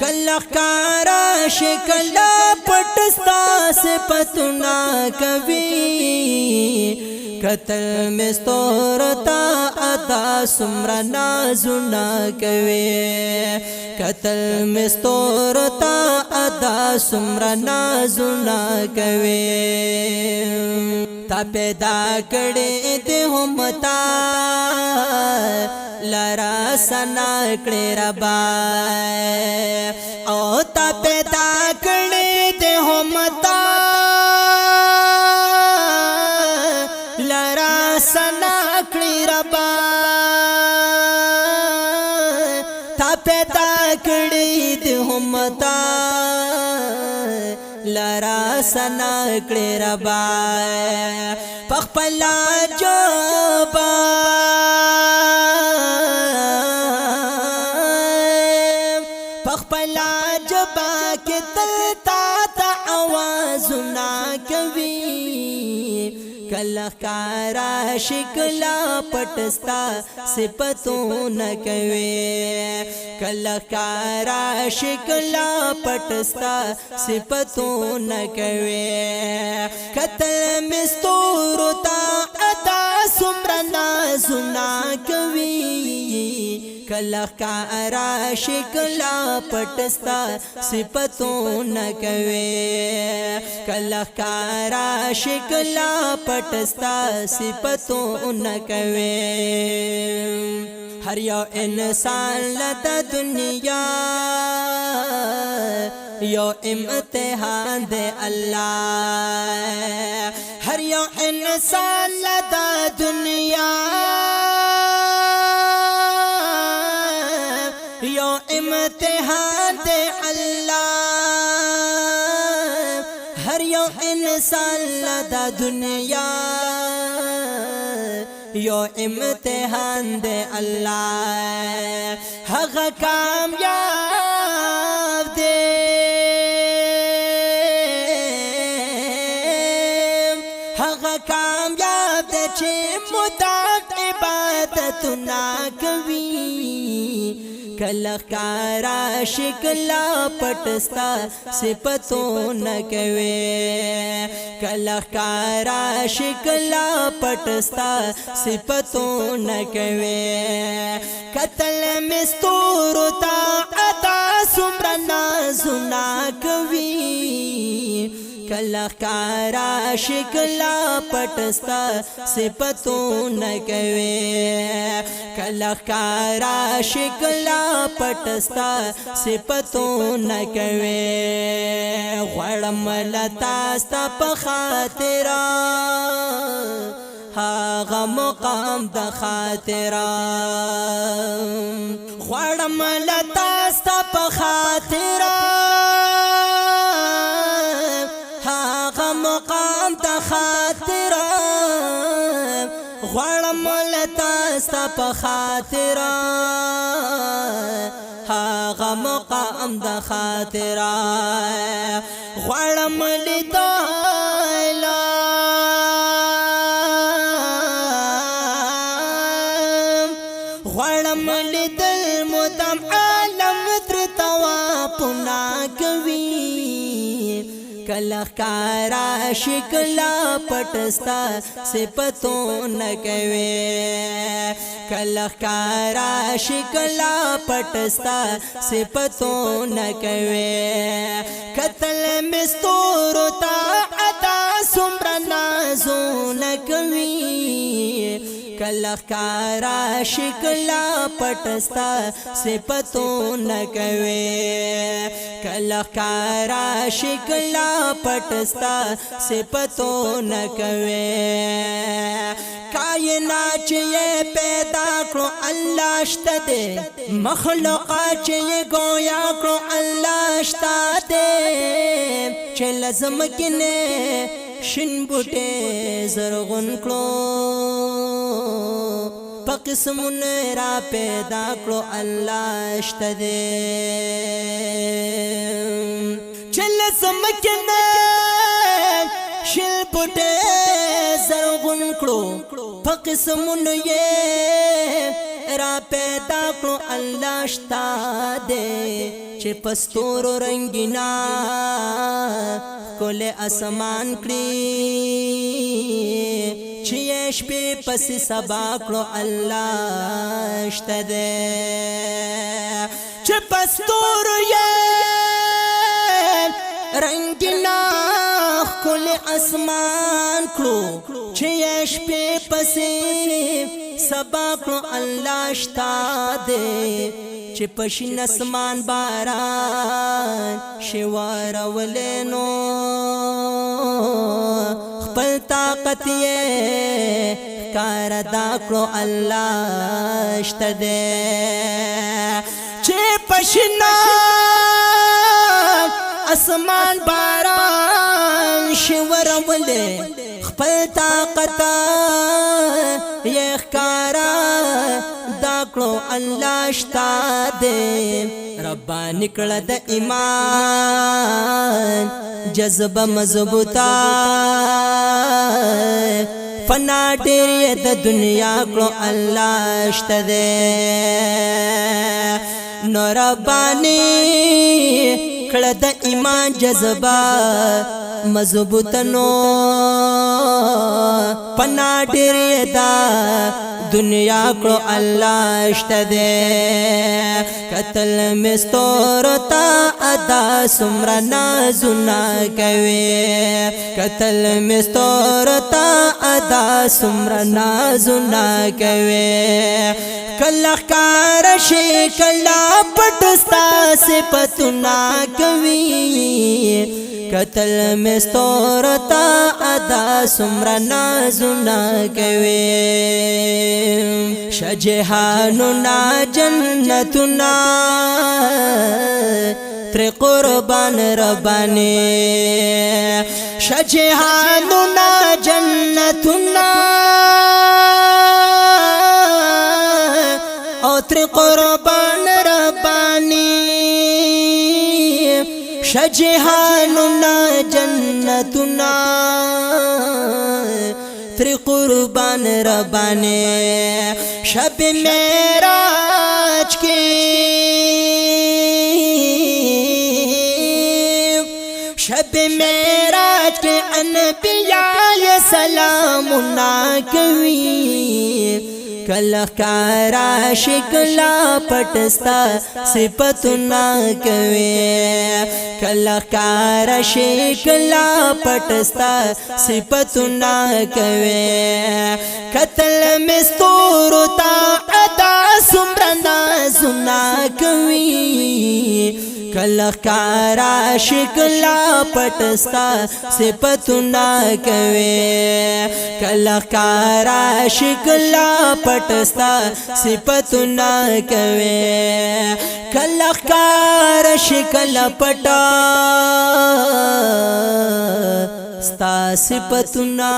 کله ښکارا شکل پټ ستا صفتونه کوي قتل مستورتا ادا سمرا نازونا کوي قتل مستورتا ادا سمرا نازونا کوي تا پیدا کړې دې هم تا لرا سنا کړې ربا او تا پیدا کړې دې هم تا سنا کړی ربا تا پیدا کړی د همتا لرا سنا کړی ربا پخپلا جوبا پخپلا جوبا کې تل تا आवाजونه کوي کله ښکارا شکلا پټستا صفتونه کوي کله ښکارا شکلا پټستا صفتونه کوي قتل مستور تا ادا سمرا نازونا کوي کله ښکارا شکلا پټستا صفتونه کوي کله ښکارا شکلا پټستا صفتونه کوي هر یو انسان لته دنیا یو امتحان دے الله هر یو انسان لته دنیا یو امتحان دے اللہ ہر یو انسان لدا دنیا یو امتحان دے اللہ حق کامیاب دے حق کامیاب دے چھے مدام عبادتنا کوي کله ښکارا شکلا پټستا صفتونه کوي کله ښکارا شکلا پټستا صفتونه کوي قتل مستور تا ادا سمرا نازونا کوي کله ښکارا شکلا پټستا صفتونه کوي کله ښکارا شکلا پټستا صفتونه کوي غواړم لتا ستا په خاطر هغه مقام د خاطر غواړم لتا ستا په خاطر مقام تا خاطر غواړم لتا ستا په خاطر هغه مقام د خاطر غواړم لیدل غواړم لیدل مدام عالم تر توافنا کوي کله ښکارا شکلا پټستا صفتونه کوي کله ښکارا شکلا پټستا صفتونه کوي قتل مستور تا ادا سمرا نازونا کوي کله ښکارا شکلا پټستا صفتونه کوي کله ښکارا شکلا پټستا صفتونه کوي کائنات چې پیدا کړو الله شته دې مخلوقات چې گویا کړو الله شته دې چې لازم کینه شین بوټه زرغون کړو په قسمونه را پیدا کړو الله شته دې چې لازم کینه شین بوټه زرغون کړو په قسمونه یې را پیدا کړو الله شته دې چې پستور رنگینا کول اسمان کړی چې شپې پس سبا کړو الله شته دې چې پستور یې رنگینا کول اسمان کړو چې شپې پس سبا کړو الله شته دې چې پشین اسمان باران شوار ولینو خپل طاقت یې کار دا کړو الله شته دې چې پشین اسمان باران شوار ولې خپل طاقت یې کارا داکلو الله شتا دے ربا نکړه د ایمان جذبه مضبوطه فنا ډېر د دنیا کړو الله شته دے نو ربانی کړه د ایمان جذبه مضبوطه نو پنا ډېر دا دنیا کړو الله شته دې قتل مستور تا ادا سمرا نازونه کوي قتل مستور تا ادا سمرا نازونه کوي کله کار شي کله پټستا صفاتنا کوي قتل مستور تا ادا سمرا نازونه کوي شجهاننا جنتنا تر قربان ربانی شجهاننا جنتنا او تر قربان ربانی شجهاننا جنتنا تر قربان ربانی شب معراج کی شب معراج کے انبیاء سلامنا کوي کله کارا شکلا پټستا صفاتنا کوي کله کارا شکلا پټستا صفاتنا کوي قتل مستور تا ادا سمرنا زنا کوي کله کارا شکلا پټستا صفاتنا کوي کله کارا شکلا پټستا صفاتنا کوي کله کارا شکلا پټا ستا صفاتنا